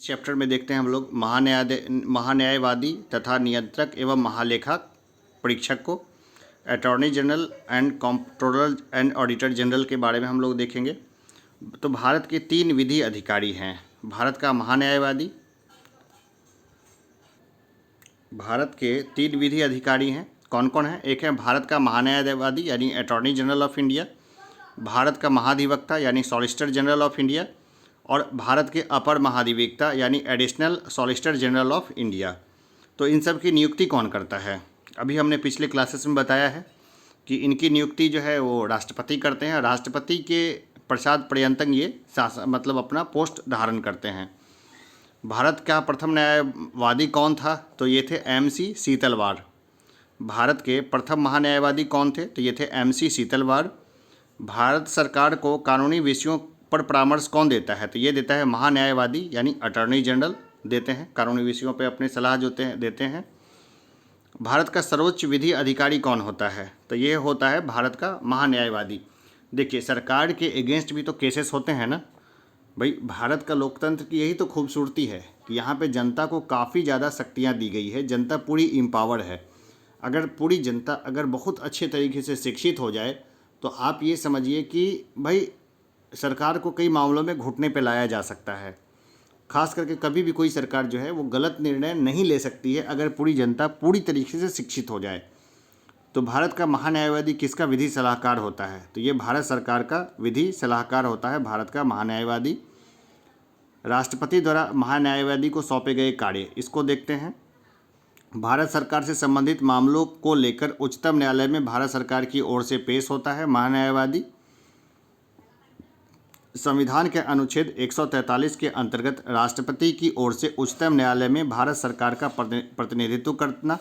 Chapter में देखते हैं हम लोग महान्यायवादी तथा नियंत्रक एवं महालेखा परीक्षक को, attorney general and controller and auditor general के बारे में हम लोग देखेंगे। तो भारत के 3 विधि अधिकारी हैं। भारत का महान्यायवादी, भारत के 3 विधि अधिकारी हैं। कौन कौन है? एक है भारत का महान्यायवादी यानी attorney general of India, Bharat का महाधिवक्ता यानी सॉलिसिटर जनरल ऑफ इंडिया, और भारत के अपर महाधिवक्ता यानी additional solicitor general of India. तो इन सब की नियुक्ति कौन करता है? अभी हमने पिछले क्लासेस में बताया है कि इनकी नियुक्ति जो है वो राष्ट्रपति करते हैं। राष्ट्रपति के पश्चात पर्यंतक ये मतलब अपना पोस्ट धारण करते हैं। भारत का प्रथम न्यायवादी कौन था? तो ये थे MC सीतलवार। भारत के प्रथम महान्यायवादी कौन थे? तो ये थे MC सीतलवार। भारत सरकार को कानूनी विषयों पर परामर्श कौन देता है? तो ये देता है महान्यायवादी यानी अटॉर्नी जनरल देते हैं, कानूनी विषयों पे अपने सलाह देते हैं। भारत का सर्वोच्च विधि अधिकारी कौन होता है? तो ये होता है भारत का महान्यायवादी। देखिए, सरकार के अगेंस्ट भी तो केसेस होते हैं ना भाई। भारत का लोकतंत्र की यही तो खूबसूरती है कि यहाँ पे जनता को काफ़ी ज़्यादा शक्तियाँ दी गई है। जनता पूरी एम्पावर्ड है। अगर पूरी जनता अगर बहुत अच्छे तरीके से शिक्षित हो जाए तो आप ये समझिए कि भाई सरकार को कई मामलों में घुटने पे लाया जा सकता है। खास करके कभी भी कोई सरकार जो है वो गलत निर्णय नहीं ले सकती है अगर पूरी जनता पूरी तरीके से शिक्षित हो जाए। तो भारत का महान्यायवादी किसका विधि सलाहकार होता है? तो ये भारत सरकार का विधि सलाहकार होता है भारत का महान्यायवादी। राष्ट्रपति द्वारा महान्यायवादी को सौंपे गए कार्य, इसको देखते हैं। भारत सरकार से संबंधित मामलों को लेकर उच्चतम न्यायालय में भारत सरकार की ओर से पेश होता है महान्यायवादी। संविधान के अनुच्छेद 143 के अंतर्गत राष्ट्रपति की ओर से उच्चतम न्यायालय में भारत सरकार का प्रतिनिधित्व करना।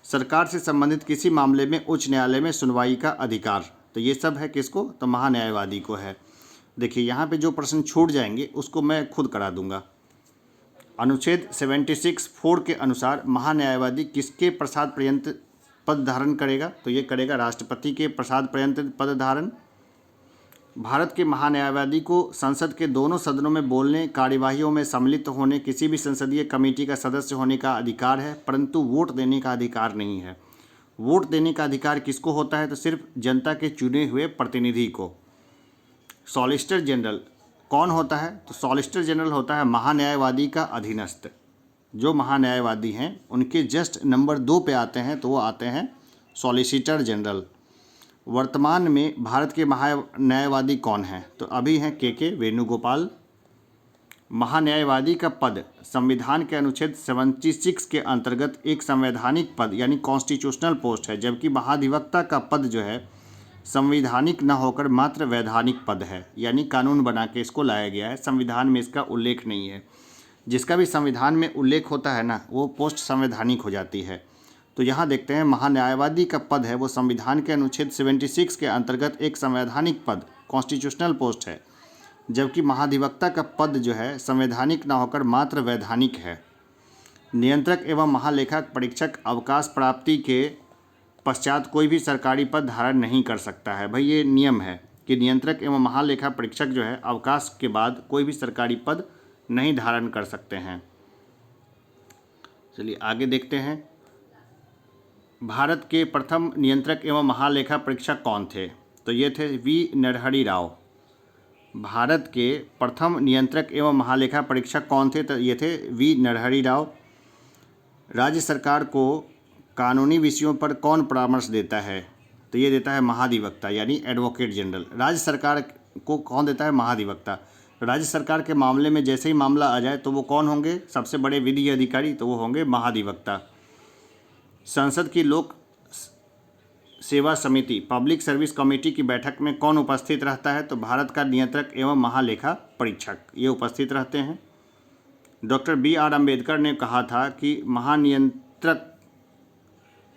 सरकार से संबंधित किसी मामले में उच्च न्यायालय में सुनवाई का अधिकार। तो ये सब है किसको? तो महान्यायवादी को है। देखिए, यहाँ पे जो प्रश्न छूट जाएंगे उसको मैं खुद करा दूंगा। अनुच्छेद 76(4) के अनुसार महान्यायवादी किसके प्रसाद पर्यंत पद धारण करेगा? तो ये करेगा राष्ट्रपति के प्रसाद पर्यंत पद धारण। भारत के महान्यायवादी को संसद के दोनों सदनों में बोलने, कार्यवाहियों में सम्मिलित होने, किसी भी संसदीय कमेटी का सदस्य होने का अधिकार है, परंतु वोट देने का अधिकार नहीं है। वोट देने का अधिकार किसको होता है? तो सिर्फ जनता के चुने हुए प्रतिनिधि को। सॉलिसिटर जनरल कौन होता है? तो सॉलिसिटर जनरल होता है महान्यायवादी का अधीनस्थ। जो महान्यायवादी हैं उनके जस्ट नंबर 2 पे आते हैं, तो वो आते हैं सॉलिसिटर जनरल। वर्तमान में भारत के महान्यायवादी कौन हैं? तो अभी हैं के वेणुगोपाल। महान्यायवादी का पद संविधान के अनुच्छेद 76 के अंतर्गत एक संवैधानिक पद यानी कॉन्स्टिट्यूशनल पोस्ट है, जबकि महाधिवक्ता का पद जो है संवैधानिक न होकर मात्र वैधानिक पद है, यानी कानून बना के इसको लाया गया है। संविधान में इसका उल्लेख नहीं है। जिसका भी संविधान में उल्लेख होता है ना, वो पोस्ट संवैधानिक हो जाती है। तो यहाँ देखते हैं महान्यायवादी का पद है वो संविधान के अनुच्छेद 76 के अंतर्गत एक संवैधानिक पद कॉन्स्टिट्यूशनल पोस्ट है, जबकि महाधिवक्ता का पद जो है संवैधानिक न होकर मात्र वैधानिक है। नियंत्रक एवं महालेखा परीक्षक अवकाश प्राप्ति के पश्चात कोई भी सरकारी पद धारण नहीं कर सकता है। भाई ये नियम है कि नियंत्रक एवं महालेखा परीक्षक जो है अवकाश के बाद कोई भी सरकारी पद नहीं धारण कर सकते हैं। चलिए आगे देखते हैं। भारत के प्रथम नियंत्रक एवं महालेखा परीक्षक कौन थे? तो ये थे V नरहरि राव। भारत के प्रथम नियंत्रक एवं महालेखा परीक्षक कौन थे? तो ये थे V नरहरि राव। राज्य सरकार को कानूनी विषयों पर कौन परामर्श देता है? तो ये देता है महाधिवक्ता यानी एडवोकेट जनरल। राज्य सरकार को कौन देता है? महाधिवक्ता। राज्य सरकार के मामले में जैसे ही मामला आ जाए तो वो कौन होंगे? सबसे बड़े विधि अधिकारी, तो वो होंगे महाधिवक्ता। संसद की लोक सेवा समिति पब्लिक सर्विस कमेटी की बैठक में कौन उपस्थित रहता है? तो भारत का नियंत्रक एवं महालेखा परीक्षक ये उपस्थित रहते हैं। Doctor B.R. अम्बेडकर ने कहा था कि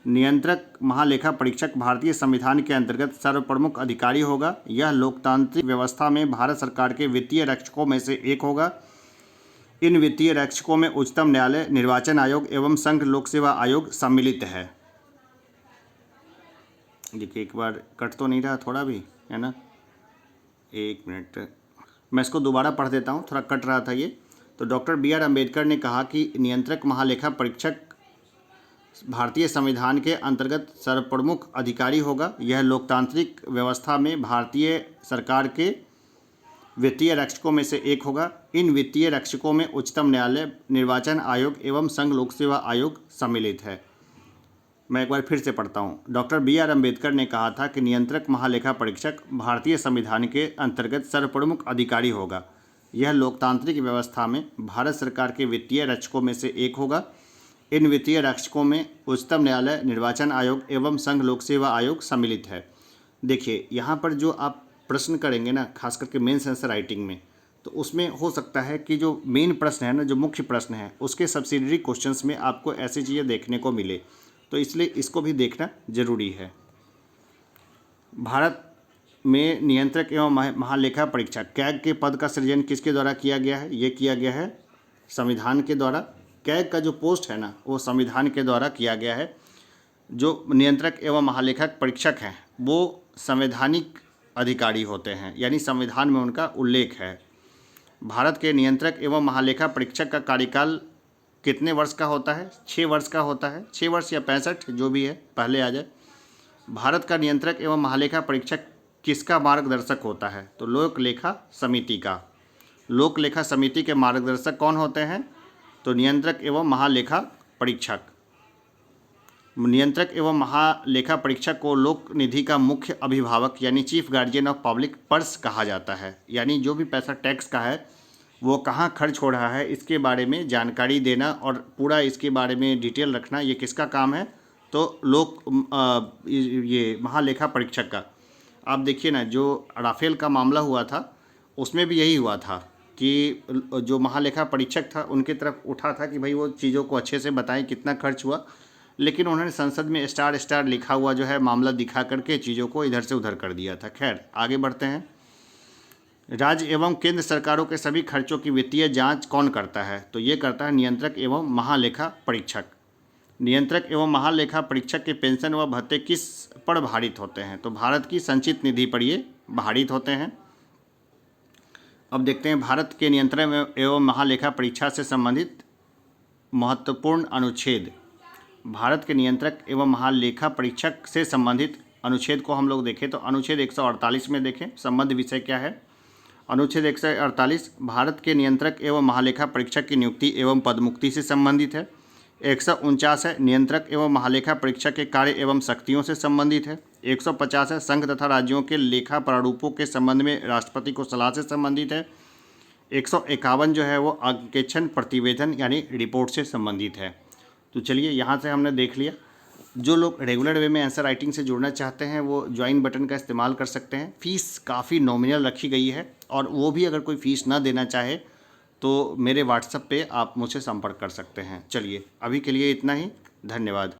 नियंत्रक महालेखा परीक्षक भारतीय संविधान के अंतर्गत सर्वप्रमुख अधिकारी होगा। यह लोकतांत्रिक व्यवस्था में भारत सरकार के वित्तीय रक्षकों में से एक होगा। इन वित्तीय रक्षकों में उच्चतम न्यायालय, निर्वाचन आयोग एवं संघ लोक सेवा आयोग सम्मिलित है। देखिए, एक बार कट तो नहीं रहा थोड़ा भी, है ना? एक मिनट, मैं इसको दोबारा पढ़ देता हूँ, थोड़ा कट रहा था ये। तो डॉक्टर BR अम्बेडकर ने कहा कि नियंत्रक महालेखा परीक्षक भारतीय संविधान के अंतर्गत सर्वप्रमुख अधिकारी होगा। यह लोकतांत्रिक व्यवस्था में भारतीय सरकार के वित्तीय रक्षकों में से एक होगा। इन वित्तीय रक्षकों में उच्चतम न्यायालय, निर्वाचन आयोग एवं संघ लोक सेवा आयोग सम्मिलित है। मैं एक बार फिर से पढ़ता हूँ। डॉक्टर BR अम्बेडकर ने कहा था कि नियंत्रक महालेखा परीक्षक भारतीय संविधान के अंतर्गत सर्वप्रमुख अधिकारी होगा। यह लोकतांत्रिक व्यवस्था में भारत सरकार के वित्तीय रक्षकों में से एक होगा। इन वित्तीय रक्षकों में उच्चतम न्यायालय, निर्वाचन आयोग एवं संघ लोक सेवा आयोग सम्मिलित है। देखिए, यहाँ पर जो आप प्रश्न करेंगे ना, खास करके मेंस आंसर राइटिंग में, तो उसमें हो सकता है कि जो मेन प्रश्न है ना, जो मुख्य प्रश्न है, उसके सब्सिडरी क्वेश्चंस में आपको ऐसी चीज़ें देखने को मिले, तो इसलिए इसको भी देखना जरूरी है। भारत में नियंत्रक एवं महालेखा परीक्षक कैग के पद का सृजन किसके द्वारा किया गया है? ये किया गया है संविधान के द्वारा। कैग का जो पोस्ट है ना, वो संविधान के द्वारा किया गया है। जो नियंत्रक एवं महालेखक परीक्षक हैं वो संवैधानिक अधिकारी होते हैं, यानी संविधान में उनका उल्लेख है। भारत के नियंत्रक एवं महालेखा परीक्षक का कार्यकाल कितने वर्ष का होता है? 6 वर्ष का होता है। 6 वर्ष या 65, जो भी है, पहले आ जाए। भारत का नियंत्रक एवं महालेखा परीक्षक किसका मार्गदर्शक होता है? तो लोक लेखा समिति का। लोक लेखा समिति के मार्गदर्शक कौन होते हैं? तो नियंत्रक एवं महालेखा परीक्षक। नियंत्रक एवं महालेखा परीक्षक को लोक निधि का मुख्य अभिभावक यानी chief guardian of public purse कहा जाता है। यानी जो भी पैसा टैक्स का है वो कहाँ खर्च हो रहा है, इसके बारे में जानकारी देना और पूरा इसके बारे में डिटेल रखना, ये किसका काम है? तो ये महालेखा परीक्षक का। आप देखिए ना, जो राफेल का मामला हुआ था उसमें भी यही हुआ था कि जो महालेखा परीक्षक था उनकी तरफ उठा था कि भाई वो चीज़ों को अच्छे से बताएं कितना खर्च हुआ, लेकिन उन्होंने संसद में स्टार स्टार लिखा हुआ जो है मामला दिखा करके चीज़ों को इधर से उधर कर दिया था। खैर, आगे बढ़ते हैं। राज्य एवं केंद्र सरकारों के सभी खर्चों की वित्तीय जांच कौन करता है? तो ये करता है नियंत्रक एवं महालेखा परीक्षक। नियंत्रक एवं महालेखा परीक्षक के पेंशन व भत्ते किस पर भारित होते हैं? तो भारत की संचित निधि पर ये भारित होते हैं। अब देखते हैं भारत के नियंत्रक एवं महालेखा परीक्षा से संबंधित महत्वपूर्ण अनुच्छेद। भारत के नियंत्रक एवं महालेखा परीक्षक से संबंधित अनुच्छेद को हम लोग देखें तो अनुच्छेद 148 में देखें संबंध विषय क्या है। अनुच्छेद 148 भारत के नियंत्रक एवं महालेखा परीक्षक की नियुक्ति एवं पदमुक्ति से संबंधित है। 149 है नियंत्रक एवं महालेखा परीक्षक के कार्य एवं शक्तियों से संबंधित है। 150 है संघ तथा राज्यों के लेखा प्रारूपों के संबंध में राष्ट्रपति को सलाह से संबंधित है। 151 जो है वो अंकेक्षण प्रतिवेदन यानी रिपोर्ट से संबंधित है। तो चलिए, यहाँ से हमने देख लिया। जो लोग रेगुलर वे में आंसर राइटिंग से जुड़ना चाहते हैं वो ज्वाइन बटन का इस्तेमाल कर सकते हैं। फ़ीस काफ़ी नॉमिनल रखी गई है, और वो भी अगर कोई फ़ीस ना देना चाहे तो मेरे व्हाट्सएप पे आप मुझसे संपर्क कर सकते हैं। चलिए, अभी के लिए इतना ही। धन्यवाद।